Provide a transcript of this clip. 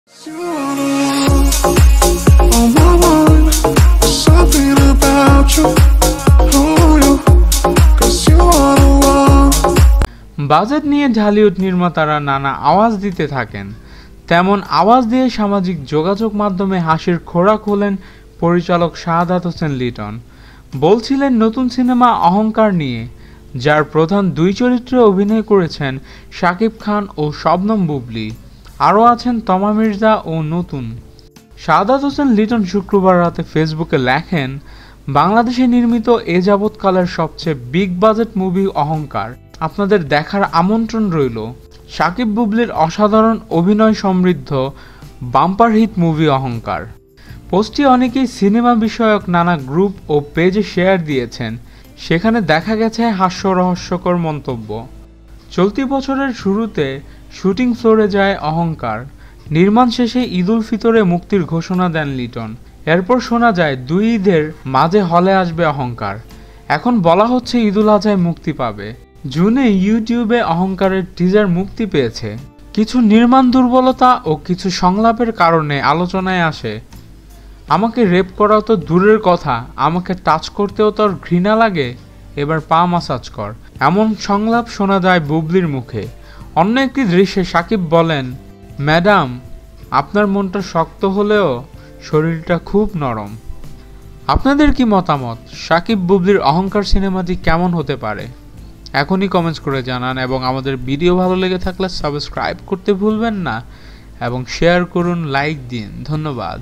Budget নিয়ে ঢালিউড নির্মাতারা নানা আওয়াজ দিতে থাকেন, তেমন আওয়াজ দিয়ে সামাজিক যোগাযোগ মাধ্যমে হাসির খোরাক হলেন পরিচালক শাহাদাত হোসেন লিটন। বলছিলেন নতুন সিনেমা অহংকার নিয়ে, যার প্রধান দুই চরিত্রে অভিনয় করেছেন শাকিব খান ও শবনম বুবলী, আরও আছেন তমা মির্জা ও নতুন। শাহাদাত হোসেন লিটন শুক্রবার রাতে ফেসবুকে লেখেন, বাংলাদেশে নির্মিত এ যাবৎকালের সবচেয়ে বিগ বাজেট মুভি অহংকার, আপনাদের দেখার আমন্ত্রণ রইল। শাকিব বুবলীর অসাধারণ অভিনয় সমৃদ্ধ বাম্পার হিট মুভি অহংকার। পোস্টটি অনেকেই সিনেমা বিষয়ক নানা গ্রুপ ও পেজে শেয়ার দিয়েছেন, সেখানে দেখা গেছে হাস্যরহস্যকর মন্তব্য। চলতি বছরের শুরুতে শুটিং ফ্লোরে যায় অহংকার, নির্মাণ শেষে ঈদুল ফিতরে মুক্তির ঘোষণা দেন লিটন। এরপর শোনা যায় 2 ঈদের মাঝে হলে আসবে অহংকার, এখন বলা হচ্ছে ঈদুল আজহায় মুক্তি পাবে। জুনে ইউটিউবে অহংকারের টিজার মুক্তি পেয়েছে। কিছু নির্মাণ দুর্বলতা ও কিছু সংলাপের কারণে আলোচনায় আসে, আমাকে রেপ করাও তো দূরের কথা, আমাকে টাচ করতেও তোর ঘৃণা লাগে, এবার পা মাসাজ কর, এমন সংলাপ শোনা যায় বুবলির মুখে। অন্য একটি দৃশ্যে শাকিব বলেন, ম্যাডাম আপনার মনটা শক্ত হলেও শরীরটা খুব নরম। আপনাদের কি মতামত? শাকিব বুবলির অহংকার সিনেমাটি কেমন হতে পারে? এখনই কমেন্টস করে জানান, এবং আমাদের ভিডিও ভালো লেগে থাকলে সাবস্ক্রাইব করতে ভুলবেন না এবং শেয়ার করুন, লাইক দিন। ধন্যবাদ।